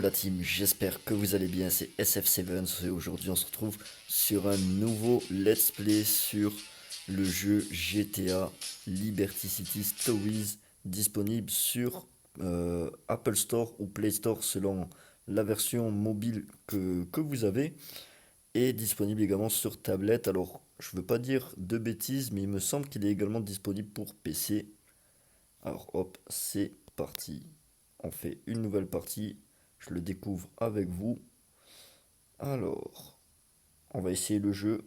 la team, j'espère que vous allez bien, c'est SF7 et aujourd'hui on se retrouve sur un nouveau let's play sur le jeu GTA Liberty City Stories disponible sur Apple Store ou Play Store selon la version mobile que vous avez et disponible également sur tablette. Alors je veux pas dire de bêtises mais il me semble qu'il est également disponible pour PC. Alors hop, c'est parti. On fait une nouvelle partie. Je le découvre avec vous. Alors, on va essayer le jeu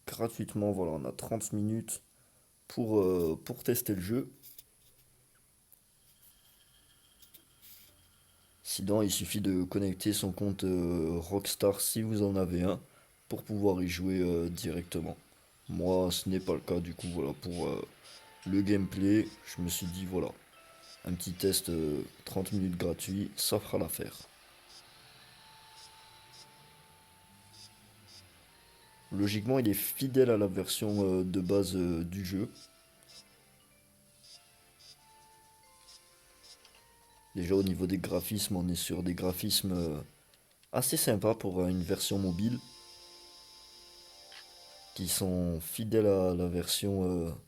gratuitement. Voilà, on a 30 minutes pour tester le jeu. Sinon, il suffit de connecter son compte Rockstar si vous en avez un pour pouvoir y jouer directement. Moi, ce n'est pas le cas. Du coup, voilà, pour le gameplay, je me suis dit, voilà, un petit test 30 minutes gratuit, ça fera l'affaire. Logiquement, il est fidèle à la version de base du jeu. Déjà au niveau des graphismes, on est sur des graphismes assez sympas pour une version mobile, qui sont fidèles à la version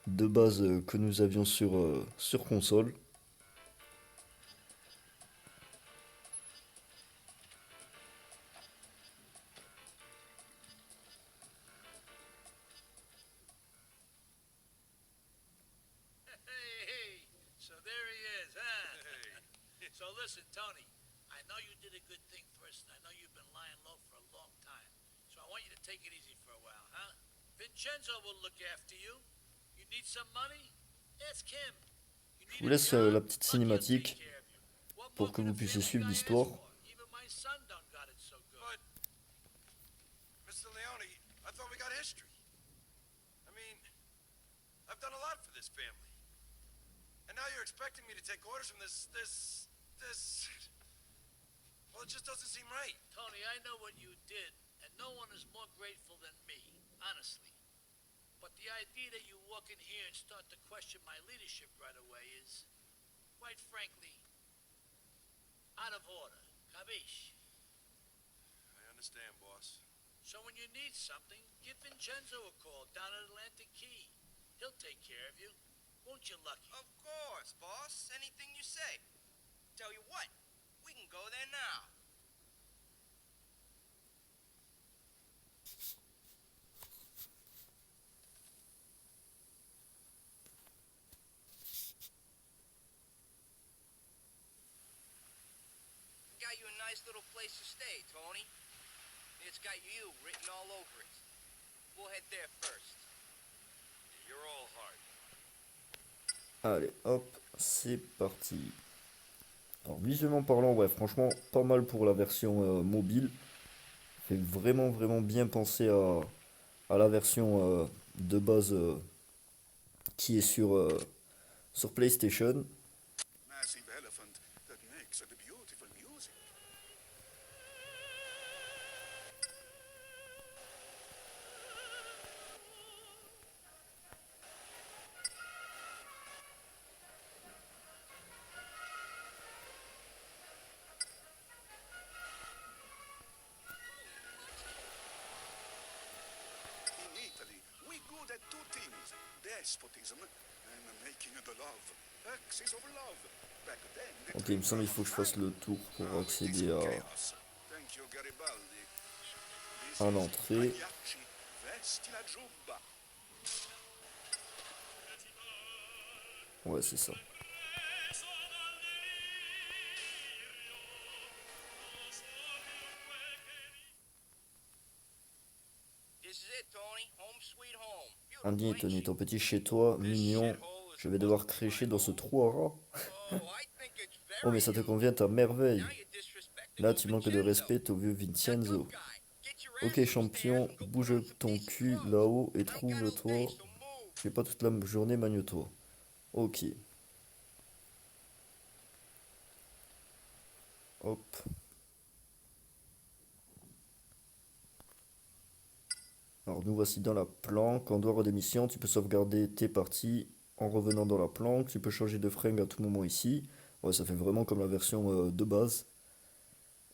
de base que nous avions sur console. Hey, hey, so there he is, huh? Hey. So listen, Tony, I know you did a good thing first, and I know you've been lying low for a long time. So I want you to take it easy for a while, huh? Vincenzo will look after you. You need some money? Ask him. You Je need vous a laisse job? la petite Lucky will take cinématique care of you. What pour more que can vous a puissiez family suivre guy ask l'histoire. for? Even my son done got it so good. But, Mr. Leone, I thought we got history. I mean, I've done a lot for this family. And now you're expecting me to take orders from this... Well, it just doesn't seem right. Tony, I know what you did, and no one is more grateful than me, honestly. But the idea that you walk in here and start to question my leadership right away is, quite frankly, out of order. Capiche? I understand, boss. So when you need something, give Vincenzo a call down at Atlantic Key. He'll take care of you. Won't you, Lucky? Of course, boss. Anything you say. Tell you what, we can go there now. Got you a nice little place to stay, Tony. It's got you written all over it. We'll head there first. You're all hard. Allez, hop, c'est parti. Alors visuellement parlant, ouais, franchement, pas mal pour la version mobile. Fait vraiment, vraiment bien penser à la version de base qui est sur PlayStation. Massive elephant that makes a beautiful music. In Italy, we good at two things. Despotism and making the love. Axis of love. Back then, the Ok, il me semble qu'il faut que je fasse le tour pour Now it is accéder chaos. Thank you, Garibaldi. This à is l'entrée. Pagliacci. Vesti la giubba. Ouais, c'est ça. This is it, Tony. Home sweet home. Indien Beautiful, ain't est ton petit chez toi, mignon. Je vais devoir crécher dans ce trou à rats. you? Oh, I think it's Oh, mais very ça te you. convient à merveille. Now you're disrespecting Là, old tu manques de Vincenzo. respect au vieux Now, Vincenzo. good guy, get your Ok, ass upstairs champion, and go put bouge on some ton decent cul clothes. là-haut et I ain't got all day, trouve-toi. so move. J'ai pas toute la journée, magne-toi. Ok. Hop. Alors nous voici dans la planque. En dehors des missions, tu peux sauvegarder tes parties en revenant dans la planque. Tu peux changer de fringue à tout moment ici. Ouais, ça fait vraiment comme la version de base.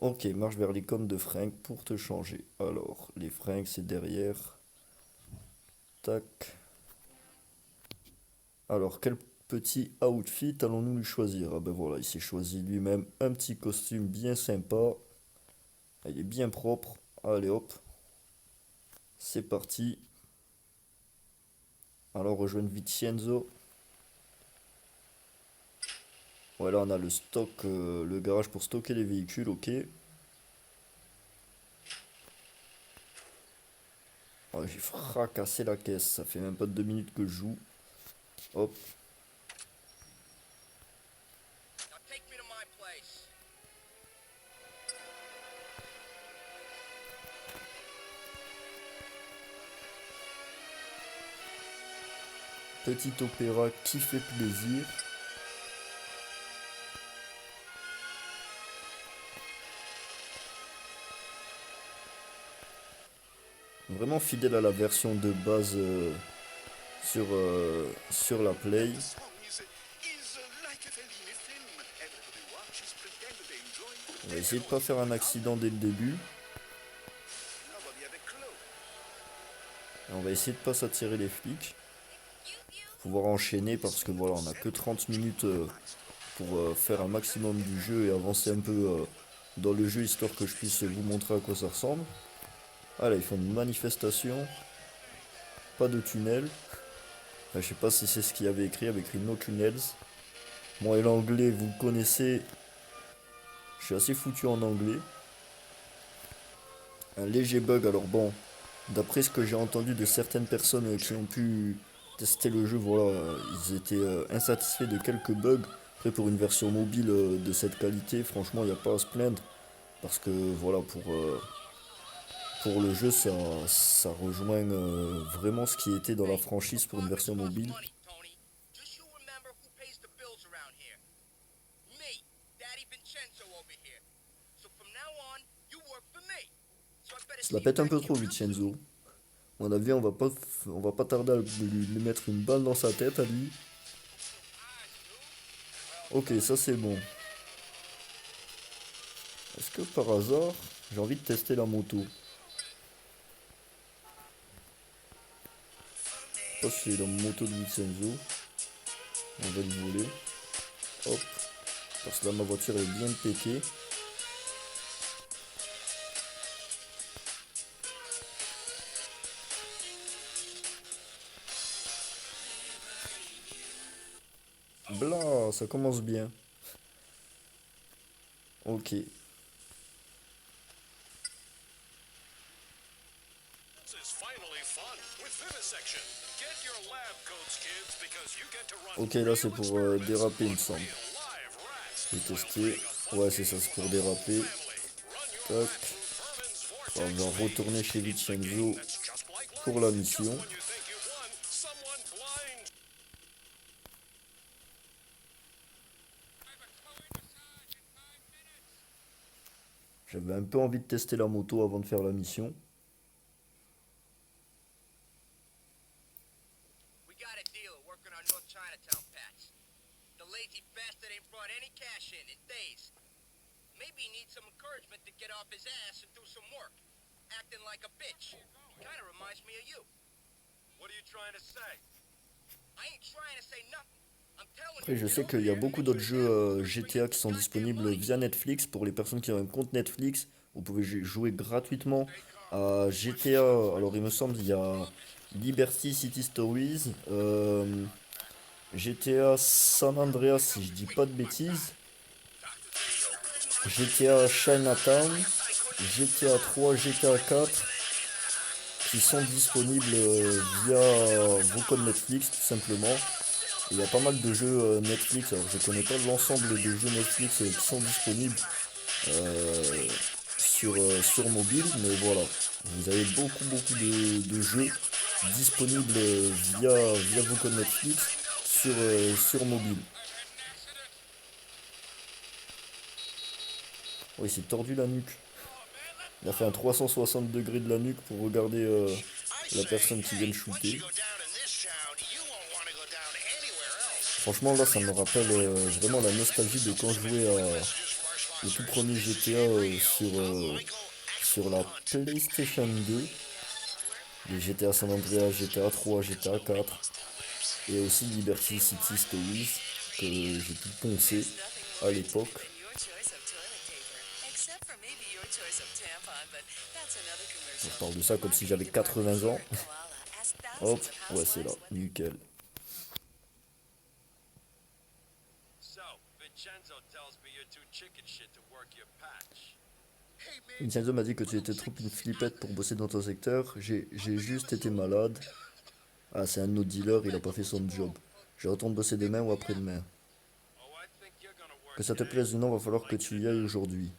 Ok, marche vers l'icône de Frank pour te changer. Alors, les Frank, c'est derrière. Tac. Alors, quel petit outfit allons-nous lui choisir? Ah ben voilà, il s'est choisi lui-même un petit costume bien sympa. Il est bien propre. Allez hop, c'est parti. Alors, rejoindre Vincenzo. Voilà, on a le stock, le garage pour stocker les véhicules, ok. Ouais, j'ai fracassé la caisse, ça fait même pas 2 minutes que je joue. Hop, Now take me to my place. petit opéra qui fait plaisir. Vraiment fidèle à la version de base sur la Play. On va essayer de pas faire un accident dès le début. Et on va essayer de pas s'attirer les flics. Pouvoir enchaîner parce que voilà, on a que 30 minutes pour faire un maximum du jeu et avancer un peu dans le jeu histoire que je puisse vous montrer à quoi ça ressemble. Ah là, ils font une manifestation. Pas de tunnel. Je sais pas si c'est ce qu'il y avait écrit no tunnels. Moi et l'anglais, vous le connaissez. Je suis assez foutu en anglais. Un léger bug, alors bon, d'après ce que j'ai entendu de certaines personnes qui ont pu tester le jeu, voilà, ils étaient insatisfaits de quelques bugs. Après, pour une version mobile de cette qualité, franchement, il n'y a pas à se plaindre. Parce que voilà, pour le jeu, ça rejoint vraiment ce qui était dans la franchise pour une version mobile. Money, Tony. Just you remember who pays the bills around here. Me, Daddy Vincenzo over here. So from now on, you work for me. So I better Se see la you pète un back peu here trop, real soon. Vincenzo. À mon avis, on va pas tarder à lui mettre une balle dans sa tête à lui. Ok, ça c'est bon. Est-ce que par hasard, j'ai envie de tester la moto? Je sais pas si c'est la moto de Vincenzo. On va le voler. Hop. Parce que là, ma voiture est bien pétée. Blah, ça commence bien. Ok. This is finally fun with Vivisection. Get your lab coats, kids, because you get to run Ok, là c'est pour déraper, il me semble. live rats. Je vais tester. Ouais, c'est ça, c'est pour déraper. Tac. On va retourner chez Vincenzo pour la mission. When you think you've won, someone blind. J'avais un peu envie de tester la moto avant de faire la mission. We got a dealer working on North Chinatown patch. The lazy bastard ain't brought any cash in days. Maybe he needs some encouragement to get off his ass and do some work. Acting like a bitch. Kinda reminds me of you. What are you trying to say? I ain't trying to say nothing. I'm telling Après, you. je sais qu'il y a beaucoup d'autres jeux GTA qui sont disponibles via Netflix. Pour les personnes qui ont un compte Netflix, vous pouvez jouer gratuitement à GTA. Alors, il me semble qu'il y a Liberty City Stories, GTA San Andreas, si je dis pas de bêtises, GTA Chinatown, GTA 3, GTA 4, qui sont disponibles via vos codes Netflix, tout simplement. Il y a pas mal de jeux Netflix, alors je connais pas l'ensemble des jeux Netflix qui sont disponibles sur mobile, mais voilà, vous avez beaucoup de jeux disponibles via vos codes Netflix sur mobile. Oui, il s'est tordu la nuque. Il a fait un 360 degrés de la nuque pour regarder la personne qui vient de shooter. Franchement, là, ça me rappelle vraiment la nostalgie de quand je jouais le tout premier GTA sur la PlayStation 2. Les GTA San Andreas, GTA 3, GTA 4 et aussi Liberty City Stories que j'ai pu poncer à l'époque. Je parle de ça comme si j'avais 80 ans. Hop, ouais c'est là, nickel. So, Vincenzo tells me you're too chicken shit to work your patch. Vincenzo m'a dit que tu étais trop une flippette pour bosser dans ton secteur. J'ai juste été malade. Ah, c'est un de nos dealers, il a pas fait son job. Je retourne bosser demain ou après-demain. Oh, I think you're gonna work Que ça te today. plaise ou non, va falloir que tu y ailles aujourd'hui.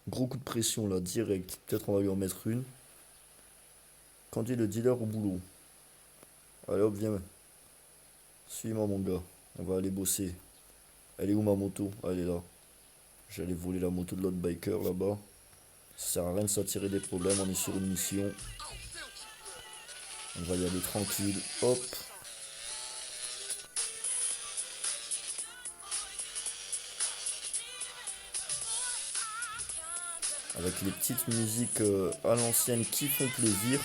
Gros coup de pression là, direct. Peut-être on va lui en mettre une. Conduis le dealer au boulot. Allez hop, viens. Suis-moi mon gars. On va aller bosser. Elle est où ma moto? Ah, elle est là. J'allais voler la moto de l'autre biker là-bas. Ça sert à rien de s'attirer des problèmes, on est sur une mission. On va y aller tranquille. Hop. Avec les petites musiques à l'ancienne qui font plaisir.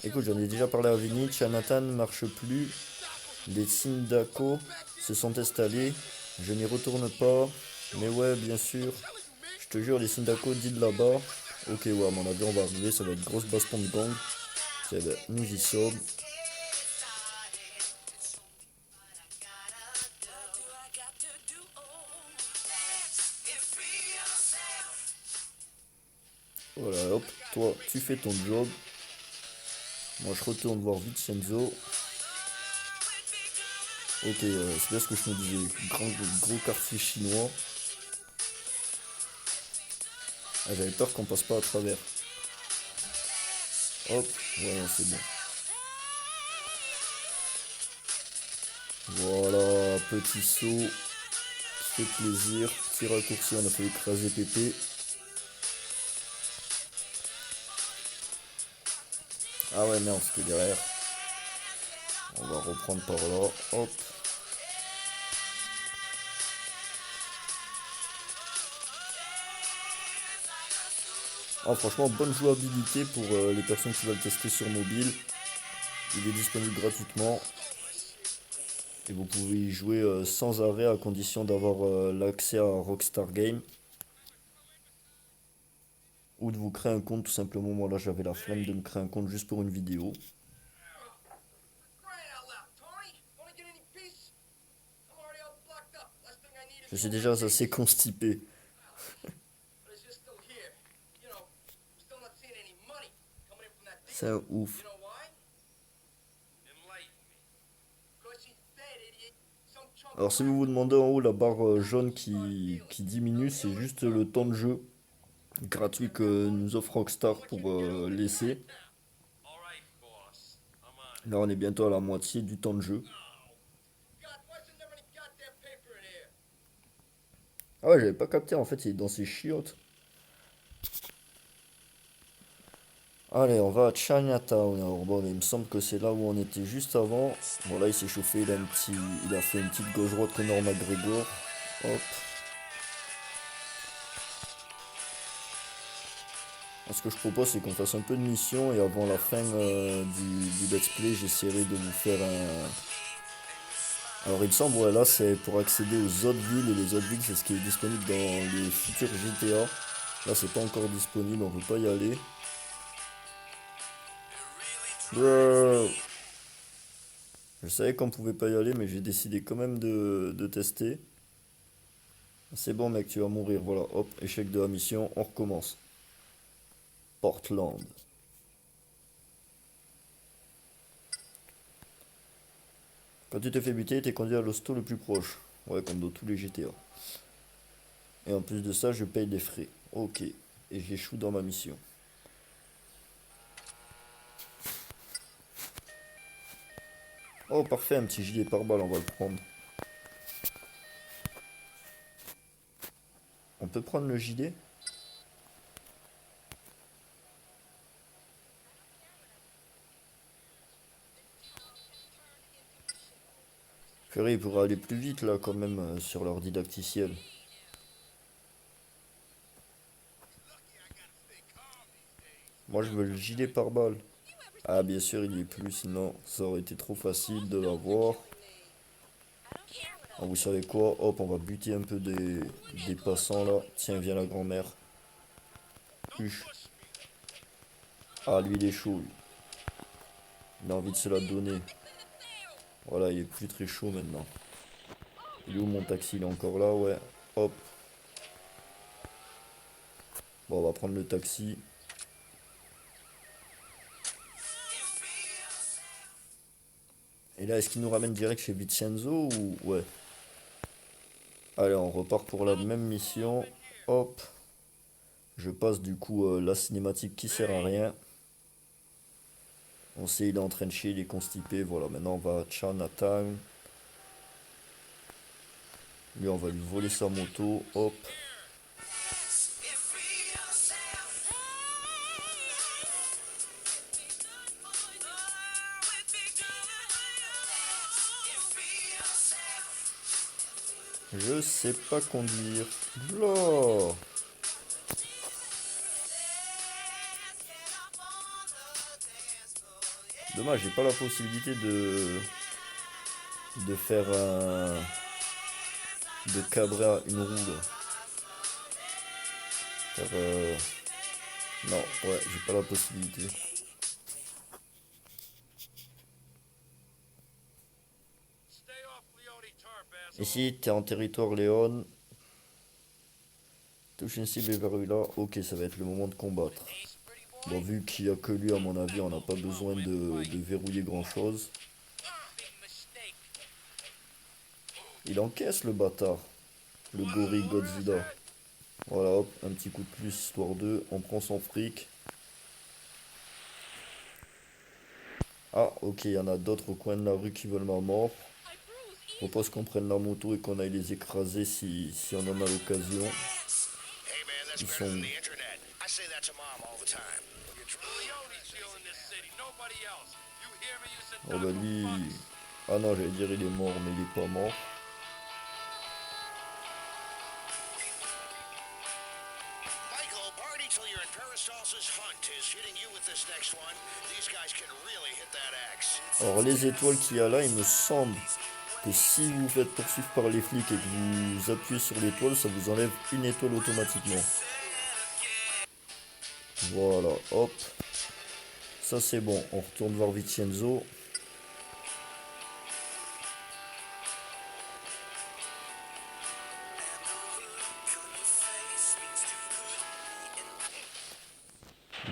Écoute, j'en ai déjà parlé à Vinny, Chinatown ne marche plus. Les Sindako se sont installés. Je n'y retourne pas. Mais ouais, bien sûr. Je te jure, les Sindako dit de là-bas. Ok, ouais, à mon avis, on va arriver. Ça va être grosse baston de gang. Tiens, ben, nous y sommes. Voilà, hop, toi, tu fais ton job. Moi, je retourne voir Vincenzo. Ok, c'est bien ce que je me disais. Gros quartier chinois. Ah, j'avais peur qu'on passe pas à travers. Hop, voilà, c'est bon. Voilà, petit saut. Qui fait plaisir. Petit raccourci, on a fait écraser Pépé. Ah ouais, merde, c'était derrière. On va reprendre par là. Hop. Ah, franchement, bonne jouabilité pour les personnes qui veulent tester sur mobile. Il est disponible gratuitement. Et vous pouvez y jouer sans arrêt à condition d'avoir l'accès à Rockstar Game. Ou de vous créer un compte tout simplement. Moi là j'avais la flemme de me créer un compte juste pour une vidéo. Crying out loud, Tony! Don't I get any peace? I'm already all blocked up. Last thing I need is Je suis more déjà red tape. assez constipé. But it's just still here. You know, we're still not seeing any money coming in from that deal. C'est un ouf. You know why? Enlighten me. Because he's dead, idiot. Some chunk Alors si vous vous demandez en haut la barre jaune qui diminue, c'est juste le temps de jeu gratuit que nous offre Rockstar pour laisser. All right, boss. I'm on. Là on est bientôt à la moitié du temps de jeu. God, why is there never any goddamn paper in here? Ah ouais, j'avais pas capté, en fait il est dans ses chiottes. Allez, on va à Chinatown. Alors bon, il me semble que c'est là où on était juste avant. Bon là il s'est chauffé, il a fait une petite gauche droite Conor McGregor. Hop. Ce que je propose c'est qu'on fasse un peu de mission et avant la fin du let's play j'essaierai de vous faire un... Alors il me semble, ouais, là c'est pour accéder aux autres villes et les autres villes c'est ce qui est disponible dans les futurs GTA. Là c'est pas encore disponible, on peut pas y aller. Bro. Je savais qu'on pouvait pas y aller mais j'ai décidé quand même de tester. C'est bon mec, tu vas mourir, voilà, hop, échec de la mission, on recommence. Portland. Quand tu te fais buter, t'es conduit à l'hosto le plus proche. Ouais, comme dans tous les GTA. Et en plus de ça, je paye des frais. Ok. Et j'échoue dans ma mission. Oh, parfait, un petit gilet pare-balles, on va le prendre. On peut prendre le gilet? Purée, il pourrait aller plus vite là quand même sur leur didacticiel. Moi je veux le gilet pare-balles. Ah bien sûr il y est plus, sinon ça aurait été trop facile de l'avoir. Ah, vous savez quoi? Hop, on va buter un peu des passants là. Tiens, viens la grand-mère. Huch. Ah lui il est chaud. Lui. Il a envie de se la donner. Voilà, il est plus très chaud maintenant. Il est où mon taxi? Il est encore là, ouais. Hop. Bon, on va prendre le taxi. Et là, est-ce qu'il nous ramène direct chez Vincenzo ou... Ouais. Allez, on repart pour la même mission. Hop. Je passe du coup la cinématique qui sert à rien. On sait, il est en train de chier, il est constipé. Voilà, maintenant on va à Chinatown. Lui, on va lui voler sa moto. Hop. Je sais pas conduire. Là. Dommage, j'ai pas la possibilité de faire un de cabrer à une roue là. Faire, non, ouais, j'ai pas la possibilité. Stay off Leone Tarp, asshole. Ici, t'es en territoire Léon. Touche une cible vers là. Ok, ça va être le moment de combattre. Ace, pretty boy. Bon, vu qu'il y a que lui, à mon avis, on n'a pas besoin de verrouiller grand chose. Big mistake. Il encaisse le bâtard. Le gorille Godzilla. Voilà, hop, un petit coup de plus, histoire de. On prend son fric. Ah, ok, il y en a d'autres au coin de la rue qui veulent ma mort. Faut pas qu'on prenne la moto et qu'on aille les écraser si on en a l'occasion. Hey man, that's Ils better sont... than the internet. I say that to mom all the time. Leone's still in this city, nobody else. You hear me, you Oh bah Sadako lui... fucks? Ah non, j'allais dire il est mort, mais il est pas mort. Michael, party till you're in Paracelsus Hunt is hitting you with this next one. These guys can really hit that axe. Alors les étoiles qu'il y a là, il me semble que si vous vous faites poursuivre par les flics et que vous appuyez sur l'étoile, ça vous enlève une étoile automatiquement. Voilà, hop. Ça c'est bon, on retourne voir Vincenzo.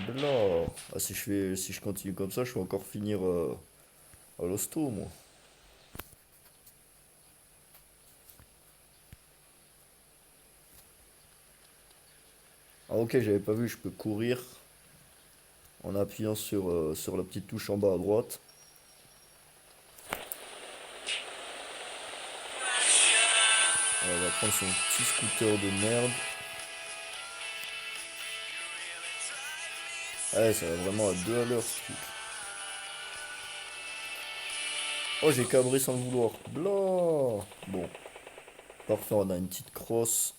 Blah. Ah, si je continue comme ça, je vais encore finir à l'hosto, moi. Ah ok, j'avais pas vu, je peux courir en appuyant sur la petite touche en bas à droite. On va prendre son petit scooter de merde. Ouais, ça va vraiment à 2 à l'heure ce truc. Oh, j'ai cabré sans le vouloir. Blah. Bon, parfait, on a une petite crosse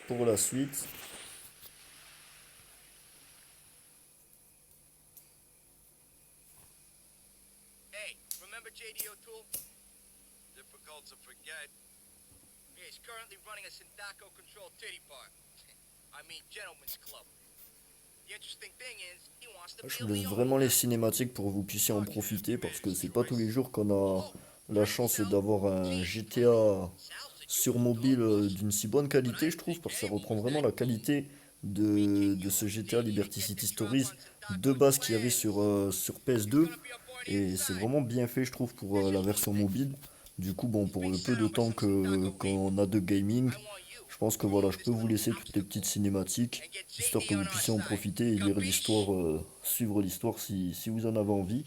pour la suite. Hey, remember J.D. O'Toole? Difficult to forget. He's currently running a Sindako-controlled titty bar. I mean, gentleman's club. The interesting thing is, he wants to Je be vous a laisse Leone. vraiment les cinématiques pour que vous puissiez en profiter parce que c'est pas tous les jours qu'on a la chance d'avoir un GTA sur mobile d'une si bonne qualité, je trouve, parce que ça reprend vraiment la qualité de ce GTA Liberty City Stories de base qu'il y avait sur PS2 et c'est vraiment bien fait, je trouve, pour la version mobile. Du coup, bon, pour le peu de temps qu'on a de gaming, je pense que voilà, je peux vous laisser toutes les petites cinématiques, histoire que vous puissiez en profiter et lire l'histoire, suivre l'histoire si vous en avez envie.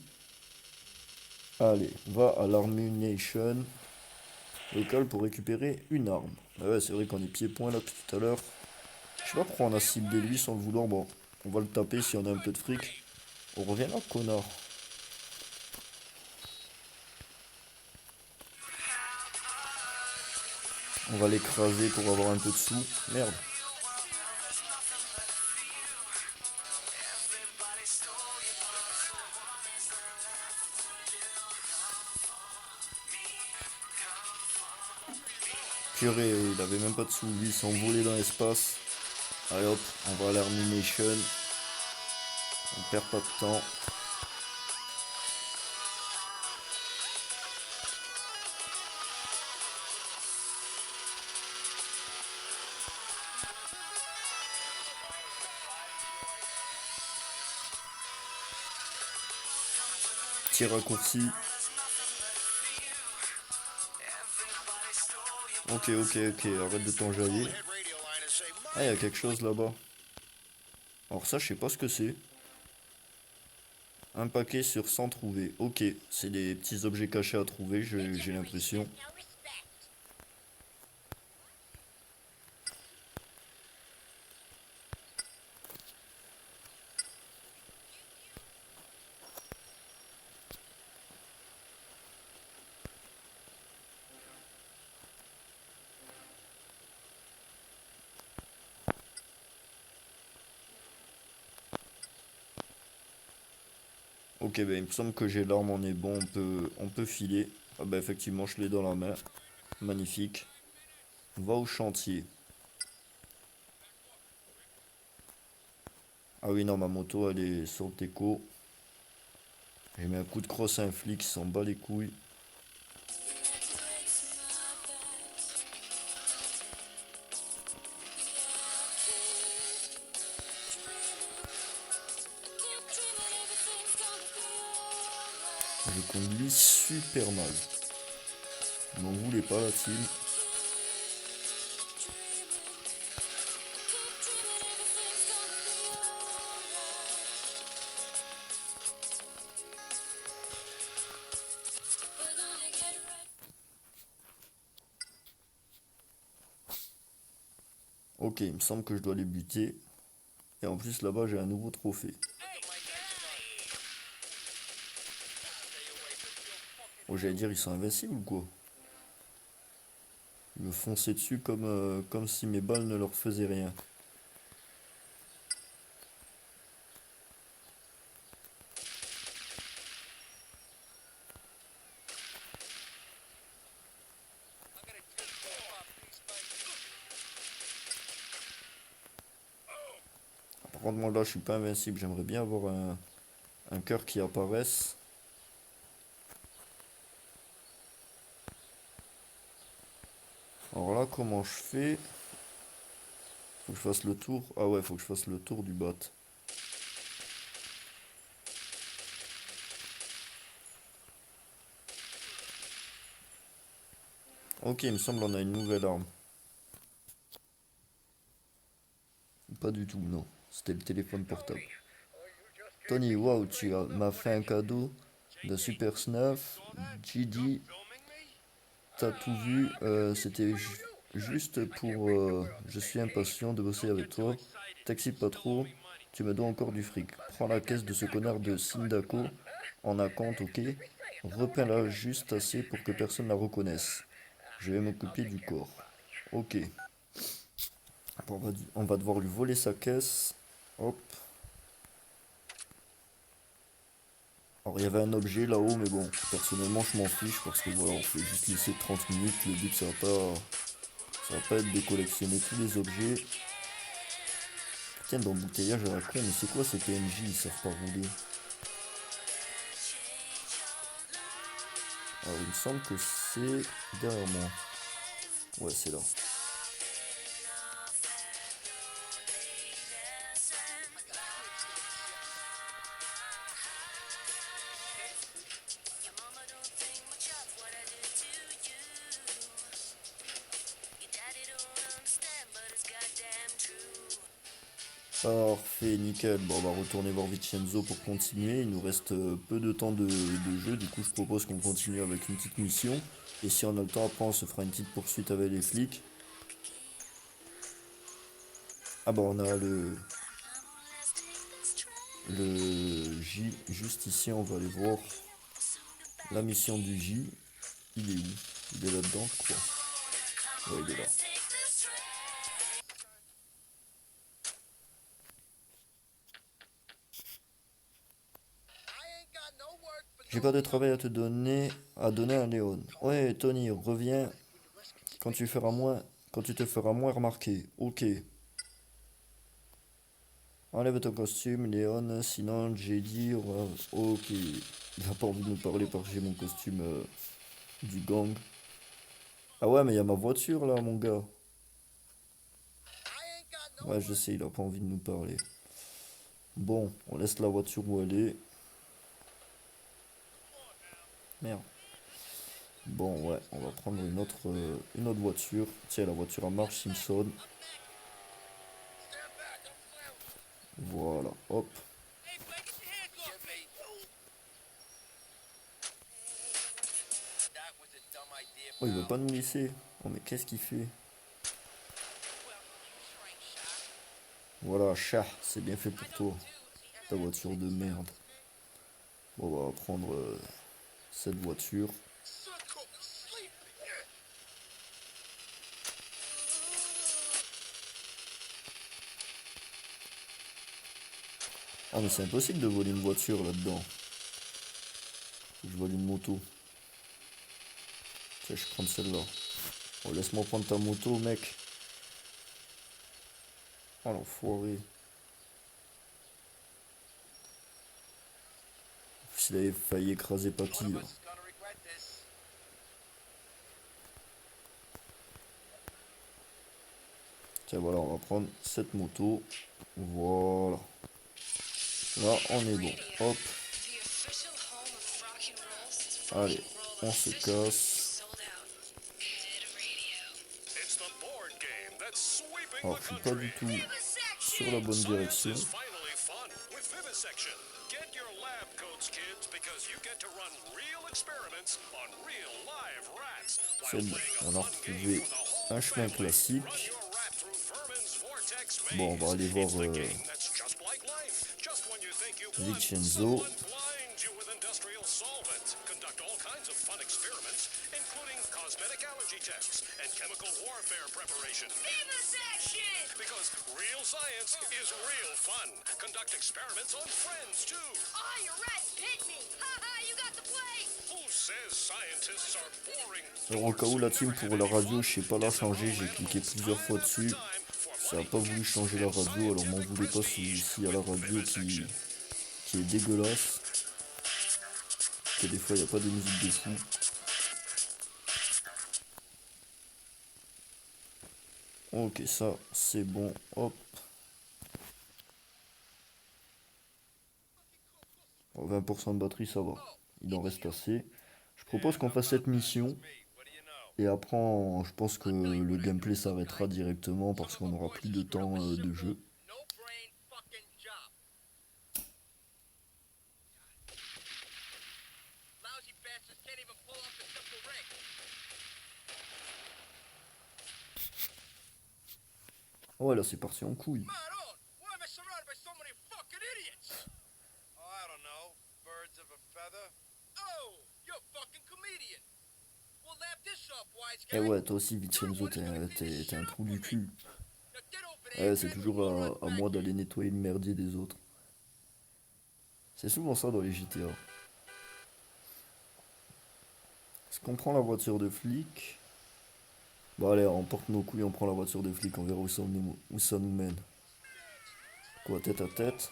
Allez, va à l'Armunation local pour récupérer une arme. Ah ouais, c'est vrai qu'on est pied-point là depuis tout à l'heure. Je sais pas pourquoi on a ciblé lui sans le vouloir. Bon, on va le taper si on a un peu de fric. On revient là, connard. On va l'écraser pour avoir un peu de sous. Merde. Purée, il avait même pas de sous. Lui, il s'envolait dans l'espace. Allez hop, on va à l'Armination. On perd pas de temps. Petit raccourci. Ok, arrête de t'enjailler. Head radio line and say, Ah, il y a quelque chose là-bas. Alors ça, je sais pas ce que c'est. Un paquet sur 100 trouvés. Ok, c'est des petits objets cachés à trouver, j'ai l'impression. Ok, ben il me semble que j'ai l'arme, on est bon, on peut filer. Ah bah effectivement, je l'ai dans la main. Magnifique. On va au chantier. Ah oui, non, ma moto, elle est sur le déco. J'ai mis un coup de crosse à un flic, il s'en bat les couilles. Je conduis super mal. M'en voulez pas la team. Ok, il me semble que je dois les buter. Et en plus là-bas j'ai un nouveau trophée. Oh, j'allais dire ils sont invincibles ou quoi? Ils me fonçaient dessus comme si mes balles ne leur faisaient rien. Par contre moi là je suis pas invincible, j'aimerais bien avoir un cœur qui apparaisse. Alors là comment je fais? Faut que je fasse le tour. Ah ouais, faut que je fasse le tour du bat. Ok, il me semble on a une nouvelle arme. Pas du tout, non. C'était le téléphone portable. Tony, waouh, m'as fait un cadeau de Super Snuff. GD, t'as tout vu. C'était juste pour... je suis impatient de bosser avec toi. T'excites pas trop. Tu me dois encore du fric. Prends la caisse de ce connard de Sindako en un compte, ok? Repeins-la juste assez pour que personne la reconnaisse. Je vais m'occuper du corps. Ok. On va devoir lui voler sa caisse. Hop. Alors il y avait un objet là-haut, mais bon, personnellement je m'en fiche parce que voilà, on fait juste laisser 30 minutes. Le but ça va pas être de collectionner tous les objets. Putain, d'embouteillage à la con, mais c'est quoi ces PNJ, ils savent pas rouler. Alors il me semble que c'est derrière moi. Ouais, c'est là. Parfait, nickel. Bon, on va retourner voir Vincenzo pour continuer. Il nous reste peu de temps de jeu. Du coup, je propose qu'on continue avec une petite mission. Et si on a le temps, après, on se fera une petite poursuite avec les flics. Ah bah, on a le J. Juste ici, on va aller voir la mission du J. Il est où? Il est là-dedans, je crois. Ouais, il est là. I ain't got no work for J'ai pas de travail à donner à Léon. Ouais, Tony, reviens quand quand tu te feras moins remarquer. Ok. Enlève ton costume, Léon, sinon j'ai dit, ok. Il a pas envie de me parler parce que j'ai mon costume du gang. Ah ouais, mais il y a ma voiture là, mon gars. I ain't got no Ouais, je sais, il a pas envie de nous parler. Bon, on laisse la voiture où elle est. Merde. Bon, ouais, on va prendre une autre voiture. Tiens, la voiture à marche Simpson. stand back. I'm flammable. Voilà, hop. Hey, Blake, get your hands off me. That was a dumb idea, Oh, il veut pal. pas nous laisser. Oh, mais qu'est-ce qu'il fait? Voilà, chat, c'est bien fait pour toi. Ta voiture de merde. Bon, on va prendre cette voiture. Son couldn't sleep. Ah, mais c'est impossible de voler une voiture là-dedans. Faut que je vole une moto. Tiens, je prends celle-là. Oh, laisse-moi prendre ta moto, mec. Oh, l'enfoiré. S'il avait failli écraser Papy, One là. of us is gonna regret this. Tiens, voilà, on va prendre cette moto. Voilà. Là, on est bon. Hop. Allez, on se casse. It's the board game that's sweeping Alors, the je suis pas country. du tout sur la bonne Science direction. is finally fun with Vivisection. Get your lab coats, kids, because you get to run real experiments on real live rats while C'est bon, playing a on a fun game retrouvé for the whole un chemin family. classique. Run your rat through Furman's Vortex Bon, on va aller voir It's the game that's just like life. Just when you think you've won, Vincenzo. someone blinds you with industrial solvent. Conduct all kinds of fun experiments, including cosmetic allergy tests and chemical warfare preparation. Because real science is real fun. Conduct experiments on friends, too. Oh, your rats hit me! Ha ha, you got the place! Who says scientists are boring? Alors, au cas où la team pour la radio, je sais pas la changer, j'ai cliqué plusieurs fois dessus. Ça a pas voulu changer la radio, alors m'en voulez pas si y a la radio qui est dégueulasse. Que des fois il n'y a pas de musique de fou. Ok, ça c'est bon, hop. Oh, 20% de batterie, ça va. Il en reste assez. Je propose qu'on fasse cette mission. Et après, je pense que le gameplay s'arrêtera directement parce qu'on n'aura plus de temps de jeu. No brain fucking job. Lousy bastards can't even pull off the simple rig. Ouais, là c'est parti en couille. Maroon, why am I surrounded by so many fucking idiots? Oh, I don't know. Birds of a feather. Oh, you're a fucking comedian. Well, lap this up, wise guy. Eh ouais, toi aussi Vincenzo, t'es un trou du cul. Now get over there. Eh, c'est toujours à moi d'aller nettoyer le merdier des autres. C'est souvent ça dans les GTA. Est-ce qu'on prend la voiture de flic? Bon allez, on porte nos couilles, on prend la voiture de flic, on verra où ça nous mène. Quoi, tête à tête?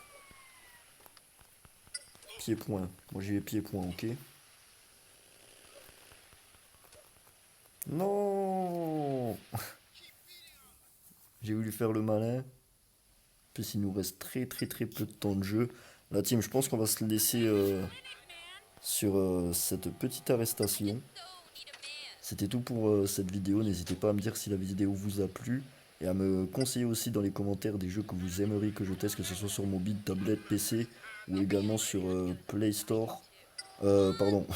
Pied-point. Moi j'ai les pieds-points, ok? Non. J'ai voulu faire le malin. Puis il nous reste très peu de temps de jeu. La team, je pense qu'on va se laisser sur cette petite arrestation. C'était tout pour cette vidéo. N'hésitez pas à me dire si la vidéo vous a plu. Et à me conseiller aussi dans les commentaires des jeux que vous aimeriez que je teste, que ce soit sur mobile, tablette, PC ou également sur Play Store. Pardon.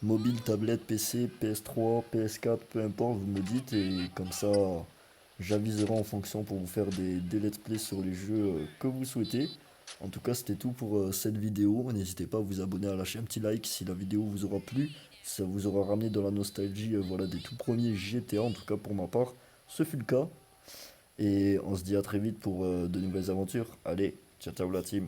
Mobile, tablette, PC, PS3, PS4, peu importe, vous me dites. Et comme ça, j'aviserai en fonction pour vous faire des let's play sur les jeux que vous souhaitez. En tout cas, c'était tout pour cette vidéo. N'hésitez pas à vous abonner, à lâcher un petit like si la vidéo vous aura plu. ça vous aura ramené dans la nostalgie voilà, des tout premiers GTA, en tout cas pour ma part. Ce fut le cas. Et on se dit à très vite pour de nouvelles aventures. Allez, ciao ciao la team.